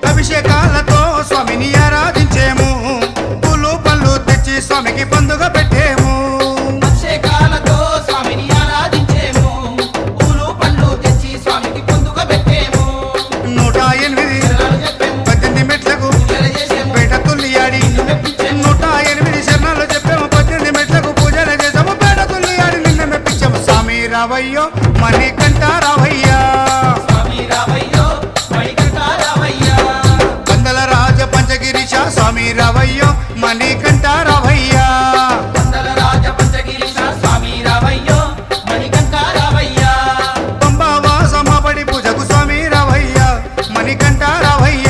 అభిషేకాలతో స్వామిని ఆరాధించేము పూలు పళ్ళు తెచ్చి స్వామికి పండుగ పెట్టేము అభిషేకాలతో స్వామిని ఆరాధించేము పూలు పళ్ళు తెచ్చి స్వామికి పండుగ పెట్టేము 108 మెట్లకు పేట తుల్లియాడి 108 శరణాలు చెప్పాము 18 మెట్లకు పూజలు చేసాము పేట తుల్లియాడి నిన్న మెప్పించాము స్వామి రావయ్యో మణికంఠ రావయ్యా స్వామి రావయ్యో మణికంఠ రావయ్యా కందల రాజ పంచగిరీశ స్వామి రావయ్యో మణికంఠ రావయ్యా కందల రాజ పంచగిరీశ స్వామి రావయ్యో మణికంఠ రావయ్యా పంబావాస మాబడి పూజకు స్వామి రావయ్యా మణికంఠ రావయ్యా